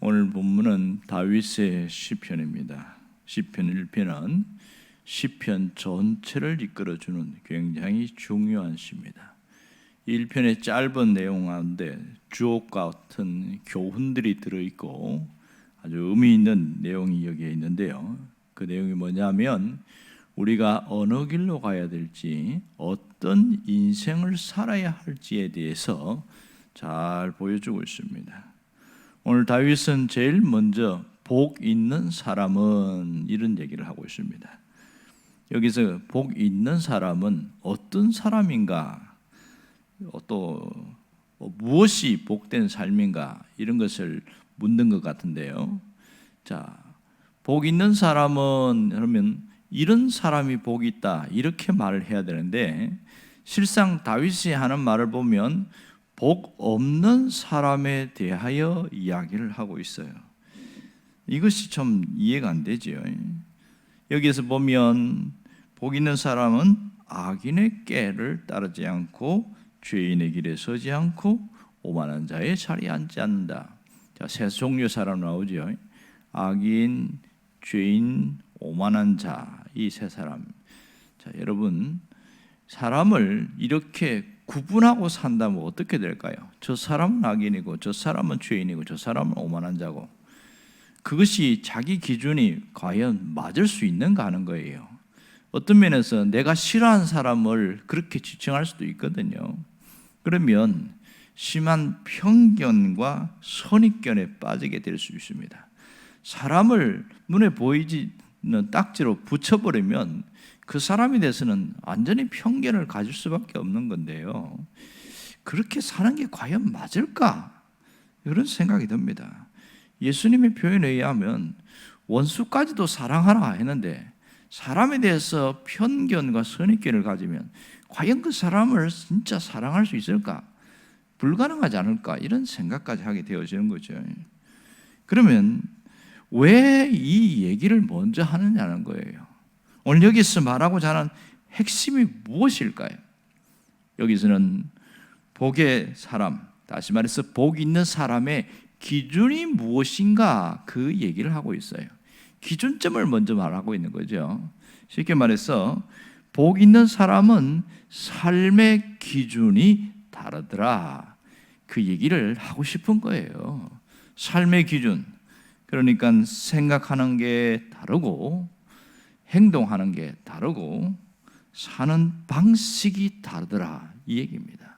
오늘 본문은 다윗의 시편입니다. 시편 1편은 시편 전체를 이끌어주는 굉장히 중요한 시입니다. 1편의 짧은 내용 가운데 주옥 같은 교훈들이 들어있고 아주 의미 있는 내용이 여기에 있는데요. 그 내용이 뭐냐면 우리가 어느 길로 가야 될지, 어떤 인생을 살아야 할지에 대해서 잘 보여주고 있습니다. 오늘 다윗은 제일 먼저 복 있는 사람은 이런 얘기를 하고 있습니다. 여기서 복 있는 사람은 어떤 사람인가, 또 무엇이 복된 삶인가, 이런 것을 묻는 것 같은데요. 자, 복 있는 사람은 그러면 이런 사람이 복이 있다, 이렇게 말을 해야 되는데, 실상 다윗이 하는 말을 보면 복 없는 사람에 대하여 이야기를 하고 있어요. 이것이 좀 이해가 안 되죠. 여기에서 보면 복 있는 사람은 악인의 꾀를 따르지 않고 죄인의 길에 서지 않고 오만한 자의 자리에 앉지 않는다. 자, 세 종류 사람 나오죠. 악인, 죄인, 오만한 자, 이 세 사람. 자, 여러분, 사람을 이렇게 구분하고 산다면 어떻게 될까요? 저 사람은 악인이고, 저 사람은 죄인이고, 저 사람은 오만한 자고, 그것이 자기 기준이 과연 맞을 수 있는가 하는 거예요. 어떤 면에서 내가 싫어하는 사람을 그렇게 지칭할 수도 있거든요. 그러면 심한 편견과 선입견에 빠지게 될 수 있습니다. 사람을 눈에 보이지는 딱지로 붙여버리면 그 사람에 대해서는 완전히 편견을 가질 수밖에 없는 건데요. 그렇게 사는 게 과연 맞을까? 이런 생각이 듭니다. 예수님의 표현에 의하면 원수까지도 사랑하라 했는데, 사람에 대해서 편견과 선입견을 가지면 과연 그 사람을 진짜 사랑할 수 있을까? 불가능하지 않을까? 이런 생각까지 하게 되어지는 거죠. 그러면 왜 이 얘기를 먼저 하느냐는 거예요. 오늘 여기서 말하고자 하는 핵심이 무엇일까요? 여기서는 복의 사람, 다시 말해서 복 있는 사람의 기준이 무엇인가, 그 얘기를 하고 있어요. 기준점을 먼저 말하고 있는 거죠. 쉽게 말해서 복 있는 사람은 삶의 기준이 다르더라, 그 얘기를 하고 싶은 거예요. 삶의 기준, 그러니까 생각하는 게 다르고 행동하는 게 다르고 사는 방식이 다르더라, 이 얘기입니다.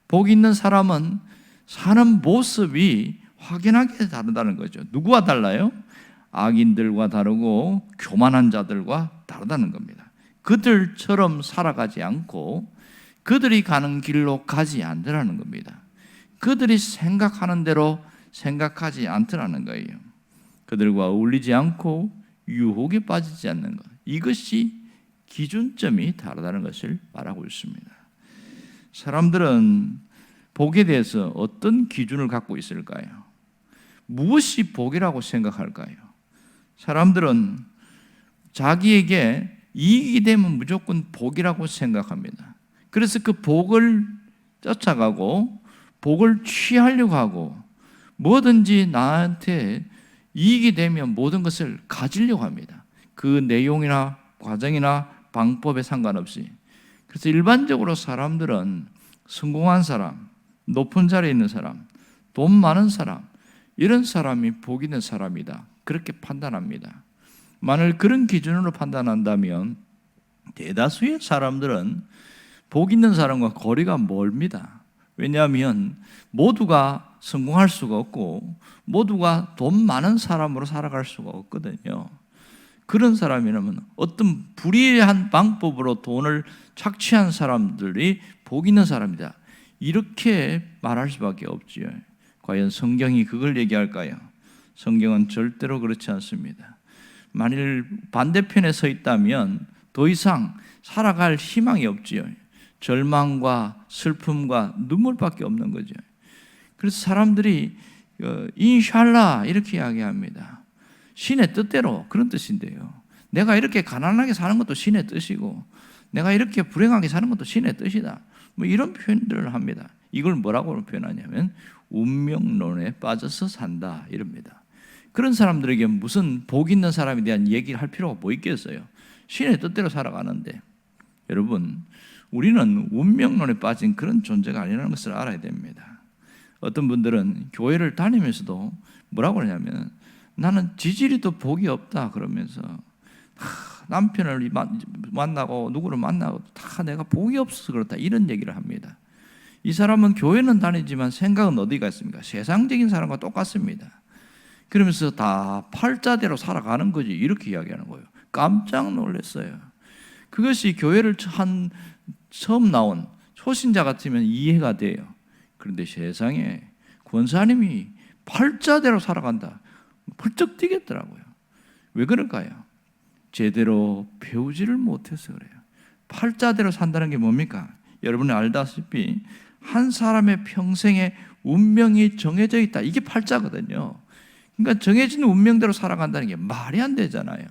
복 있는 사람은 사는 모습이 확연하게 다르다는 거죠. 누구와 달라요? 악인들과 다르고 교만한 자들과 다르다는 겁니다. 그들처럼 살아가지 않고 그들이 가는 길로 가지 않더라는 겁니다. 그들이 생각하는 대로 생각하지 않더라는 거예요. 그들과 어울리지 않고 유혹에 빠지지 않는 것, 이것이 기준점이 다르다는 것을 말하고 있습니다. 사람들은 복에 대해서 어떤 기준을 갖고 있을까요? 무엇이 복이라고 생각할까요? 사람들은 자기에게 이익이 되면 무조건 복이라고 생각합니다. 그래서 그 복을 쫓아가고 복을 취하려고 하고 뭐든지 나한테 이익이 되면 모든 것을 가지려고 합니다. 그 내용이나 과정이나 방법에 상관없이. 그래서 일반적으로 사람들은 성공한 사람, 높은 자리에 있는 사람, 돈 많은 사람, 이런 사람이 복 있는 사람이다, 그렇게 판단합니다. 만일 그런 기준으로 판단한다면 대다수의 사람들은 복 있는 사람과 거리가 멀습니다. 왜냐하면 모두가 성공할 수가 없고 모두가 돈 많은 사람으로 살아갈 수가 없거든요. 그런 사람이라면 어떤 불의한 방법으로 돈을 착취한 사람들이 복 있는 사람이다, 이렇게 말할 수밖에 없지요. 과연 성경이 그걸 얘기할까요? 성경은 절대로 그렇지 않습니다. 만일 반대편에 서 있다면 더 이상 살아갈 희망이 없지요. 절망과 슬픔과 눈물밖에 없는 거죠. 그래서 사람들이 인샬라 이렇게 이야기합니다. 신의 뜻대로, 그런 뜻인데요. 내가 이렇게 가난하게 사는 것도 신의 뜻이고 내가 이렇게 불행하게 사는 것도 신의 뜻이다, 뭐 이런 표현들을 합니다. 이걸 뭐라고 표현하냐면 운명론에 빠져서 산다 이럽니다. 그런 사람들에게 무슨 복 있는 사람에 대한 얘기를 할 필요가 뭐 있겠어요? 신의 뜻대로 살아가는데. 여러분, 우리는 운명론에 빠진 그런 존재가 아니라는 것을 알아야 됩니다. 어떤 분들은 교회를 다니면서도 뭐라고 그러냐면 나는 지지리도 복이 없다 그러면서 남편을 만나고 누구를 만나고 다 내가 복이 없어서 그렇다 이런 얘기를 합니다. 이 사람은 교회는 다니지만 생각은 어디가 있습니까? 세상적인 사람과 똑같습니다. 그러면서 다 팔자대로 살아가는 거지 이렇게 이야기하는 거예요. 깜짝 놀랐어요. 그것이 교회를 처음 나온 초신자 같으면 이해가 돼요. 그런데 세상에 권사님이 팔자대로 살아간다. 펄쩍 뛰겠더라고요. 왜 그럴까요? 제대로 배우지를 못해서 그래요. 팔자대로 산다는 게 뭡니까? 여러분이 알다시피 한 사람의 평생에 운명이 정해져 있다. 이게 팔자거든요. 그러니까 정해진 운명대로 살아간다는 게 말이 안 되잖아요.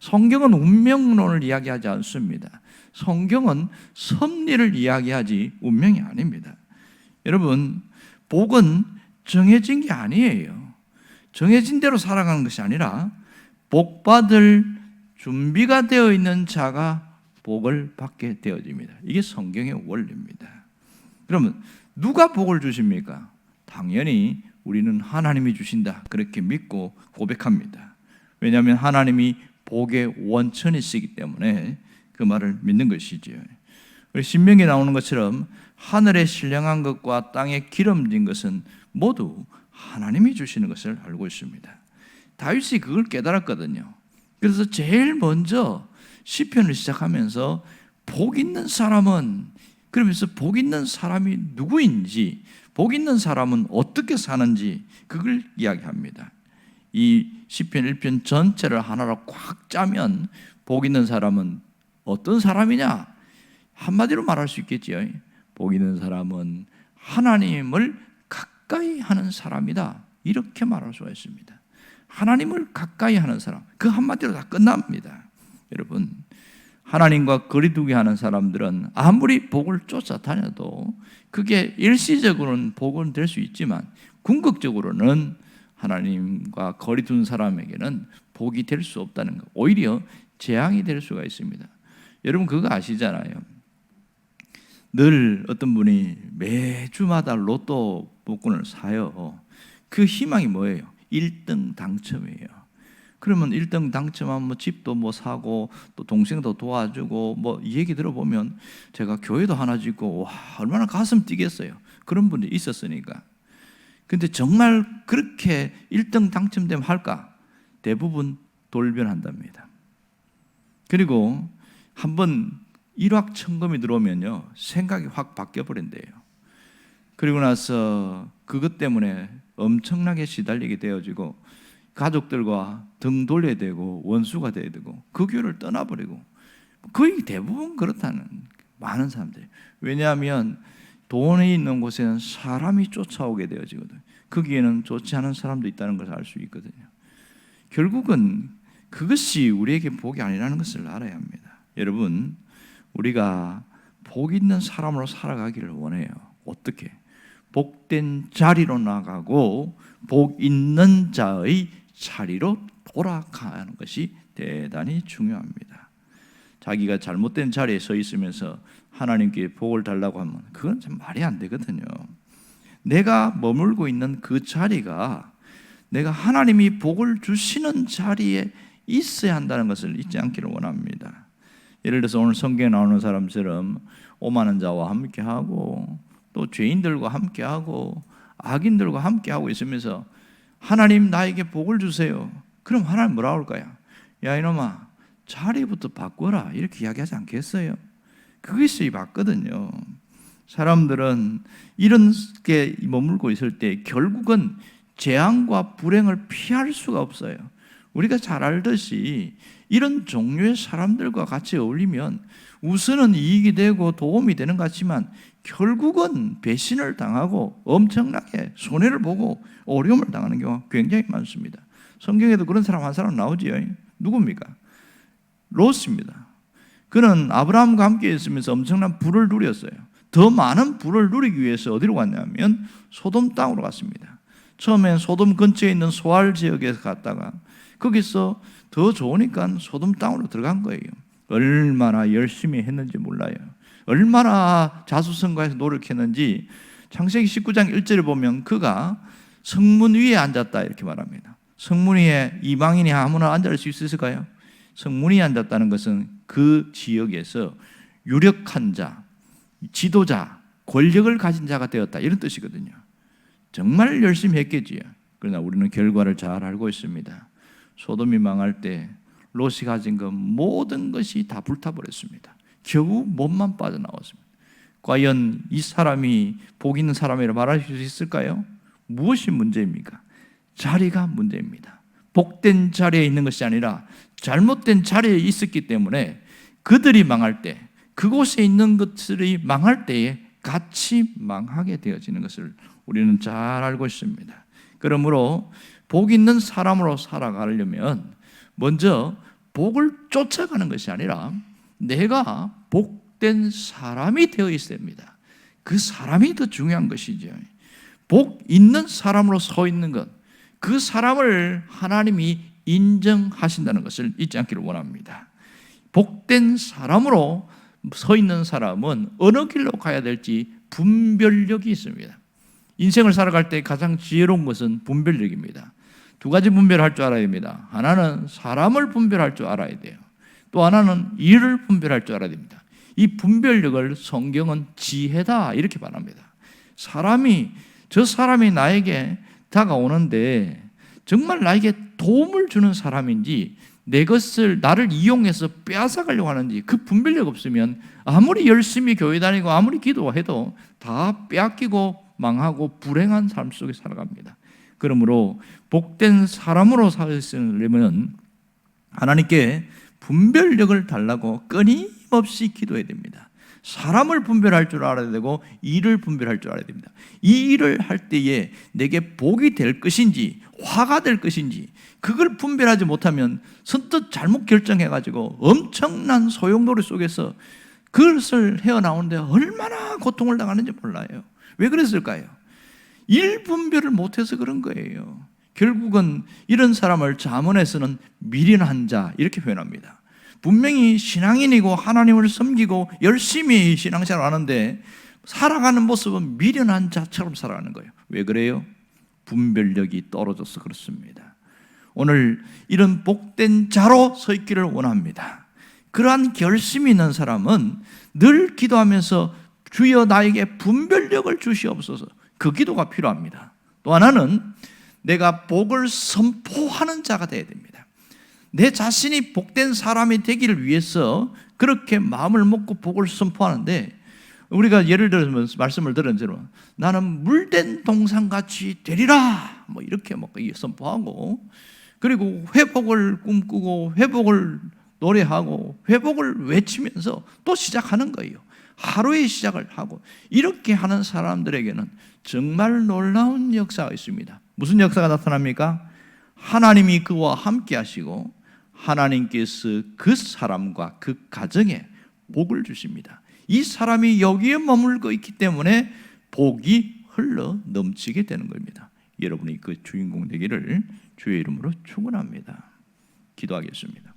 성경은 운명론을 이야기하지 않습니다. 성경은 섭리를 이야기하지 운명이 아닙니다. 여러분, 복은 정해진 게 아니에요. 정해진 대로 살아가는 것이 아니라 복 받을 준비가 되어 있는 자가 복을 받게 되어집니다. 이게 성경의 원리입니다. 그러면 누가 복을 주십니까? 당연히 우리는 하나님이 주신다 그렇게 믿고 고백합니다. 왜냐하면 하나님이 복의 원천이시기 때문에 그 말을 믿는 것이지요. 신명기에 나오는 것처럼 하늘에 신령한 것과 땅에 기름진 것은 모두 하나님이 주시는 것을 알고 있습니다. 다윗이 그걸 깨달았거든요. 그래서 제일 먼저 시편을 시작하면서 복 있는 사람은, 그러면서 복 있는 사람이 누구인지, 복 있는 사람은 어떻게 사는지 그걸 이야기합니다. 이 시편 1편 전체를 하나로 꽉 짜면 복 있는 사람은 어떤 사람이냐? 한마디로 말할 수 있겠지요. 복 있는 사람은 하나님을 가까이 하는 사람이다. 이렇게 말할 수가 있습니다. 하나님을 가까이 하는 사람, 그 한마디로 다 끝납니다. 여러분, 하나님과 거리두기 하는 사람들은 아무리 복을 쫓아다녀도 그게 일시적으로는 복은 될 수 있지만 궁극적으로는 하나님과 거리 둔 사람에게는 복이 될 수 없다는 것, 오히려 재앙이 될 수가 있습니다. 여러분 그거 아시잖아요. 늘 어떤 분이 매주마다 로또 복권을 사요. 그 희망이 뭐예요? 1등 당첨이에요. 그러면 1등 당첨하면 뭐 집도 뭐 사고 또 동생도 도와주고 뭐 이 얘기 들어보면 제가 교회도 하나 짓고 와 얼마나 가슴 뛰겠어요. 그런 분들이 있었으니까. 근데 정말 그렇게 1등 당첨되면 할까? 대부분 돌변한답니다. 그리고 한번 일확천금이 들어오면요 생각이 확 바뀌어버린대요. 그리고 나서 그것 때문에 엄청나게 시달리게 되어지고 가족들과 등 돌려야 되고 원수가 돼야 되고 그 교회를 떠나버리고, 거의 대부분 그렇다는 많은 사람들이. 왜냐하면 돈이 있는 곳에는 사람이 쫓아오게 되어지거든요. 거기에는 좋지 않은 사람도 있다는 것을 알 수 있거든요. 결국은 그것이 우리에게 복이 아니라는 것을 알아야 합니다. 여러분, 우리가 복 있는 사람으로 살아가기를 원해요. 어떻게? 복된 자리로 나가고 복 있는 자의 자리로 돌아가는 것이 대단히 중요합니다. 자기가 잘못된 자리에 서 있으면서 하나님께 복을 달라고 하면 그건 참 말이 안 되거든요. 내가 머물고 있는 그 자리가 내가 하나님이 복을 주시는 자리에 있어야 한다는 것을 잊지 않기를 원합니다. 예를 들어서 오늘 성경에 나오는 사람처럼 오만한 자와 함께하고 또 죄인들과 함께하고 악인들과 함께하고 있으면서 하나님 나에게 복을 주세요. 그럼 하나님 뭐라고 할까요? 야 이놈아 자리부터 바꿔라 이렇게 이야기하지 않겠어요? 그것이 맞거든요. 사람들은 이런 게 머물고 있을 때 결국은 재앙과 불행을 피할 수가 없어요. 우리가 잘 알듯이 이런 종류의 사람들과 같이 어울리면 우선은 이익이 되고 도움이 되는 것 같지만 결국은 배신을 당하고 엄청나게 손해를 보고 어려움을 당하는 경우가 굉장히 많습니다. 성경에도 그런 사람 한 사람 나오지요. 누굽니까? 롯입니다. 그는 아브라함과 함께 있으면서 엄청난 부를 누렸어요. 더 많은 부를 누리기 위해서 어디로 갔냐면 소돔 땅으로 갔습니다. 처음엔 소돔 근처에 있는 소알 지역에서 갔다가 거기서 더 좋으니까 소돔 땅으로 들어간 거예요. 얼마나 열심히 했는지 몰라요. 얼마나 자수성가해서 노력했는지 창세기 19장 1절에 보면 그가 성문 위에 앉았다 이렇게 말합니다. 성문 위에 이방인이 아무나 앉을 수 있을까요? 성문 위에 앉았다는 것은 그 지역에서 유력한 자, 지도자, 권력을 가진 자가 되었다 이런 뜻이거든요. 정말 열심히 했겠지요. 그러나 우리는 결과를 잘 알고 있습니다. 소돔이 망할 때 롯이 가진 것 모든 것이 다 불타버렸습니다. 겨우 몸만 빠져나왔습니다. 과연 이 사람이 복 있는 사람이라 말할 수 있을까요? 무엇이 문제입니까? 자리가 문제입니다. 복된 자리에 있는 것이 아니라 잘못된 자리에 있었기 때문에 그들이 망할 때, 그곳에 있는 것들이 망할 때에 같이 망하게 되어지는 것을 우리는 잘 알고 있습니다. 그러므로 복 있는 사람으로 살아가려면 먼저 복을 쫓아가는 것이 아니라 내가 복된 사람이 되어 있어야 됩니다. 그 사람이 더 중요한 것이죠. 복 있는 사람으로 서 있는 것, 그 사람을 하나님이 인정하신다는 것을 잊지 않기를 원합니다. 복된 사람으로 서 있는 사람은 어느 길로 가야 될지 분별력이 있습니다. 인생을 살아갈 때 가장 지혜로운 것은 분별력입니다. 두 가지 분별할 줄 알아야 됩니다. 하나는 사람을 분별할 줄 알아야 돼요. 또 하나는 일을 분별할 줄 알아야 됩니다. 이 분별력을 성경은 지혜다 이렇게 말합니다. 저 사람이 나에게 다가오는데 정말 나에게 도움을 주는 사람인지 내 것을 나를 이용해서 빼앗아가려고 하는지 그 분별력 없으면 아무리 열심히 교회 다니고 아무리 기도해도 다 빼앗기고 망하고 불행한 삶 속에 살아갑니다. 그러므로 복된 사람으로 살려면 하나님께 분별력을 달라고 끊임없이 기도해야 됩니다. 사람을 분별할 줄 알아야 되고 일을 분별할 줄 알아야 됩니다. 이 일을 할 때에 내게 복이 될 것인지 화가 될 것인지 그걸 분별하지 못하면 선뜻 잘못 결정해가지고 엄청난 소용돌이 속에서 그것을 헤어나오는데 얼마나 고통을 당하는지 몰라요. 왜 그랬을까요? 일 분별을 못해서 그런 거예요. 결국은 이런 사람을 잠언에서는 미련한 자 이렇게 표현합니다. 분명히 신앙인이고 하나님을 섬기고 열심히 신앙생활을 하는데 살아가는 모습은 미련한 자처럼 살아가는 거예요. 왜 그래요? 분별력이 떨어져서 그렇습니다. 오늘 이런 복된 자로 서 있기를 원합니다. 그러한 결심이 있는 사람은 늘 기도하면서 주여 나에게 분별력을 주시옵소서, 그 기도가 필요합니다. 또 하나는 내가 복을 선포하는 자가 되어야 됩니다. 내 자신이 복된 사람이 되기를 위해서 그렇게 마음을 먹고 복을 선포하는데, 우리가 예를 들어서 말씀을 들은 대로 나는 물된 동산같이 되리라 뭐 이렇게 선포하고, 그리고 회복을 꿈꾸고 회복을 노래하고 회복을 외치면서 또 시작하는 거예요. 하루의 시작을 하고 이렇게 하는 사람들에게는 정말 놀라운 역사가 있습니다. 무슨 역사가 나타납니까? 하나님이 그와 함께 하시고 하나님께서 그 사람과 그 가정에 복을 주십니다. 이 사람이 여기에 머물고 있기 때문에 복이 흘러 넘치게 되는 겁니다. 여러분이 그 주인공 되기를 주의 이름으로 축원합니다. 기도하겠습니다.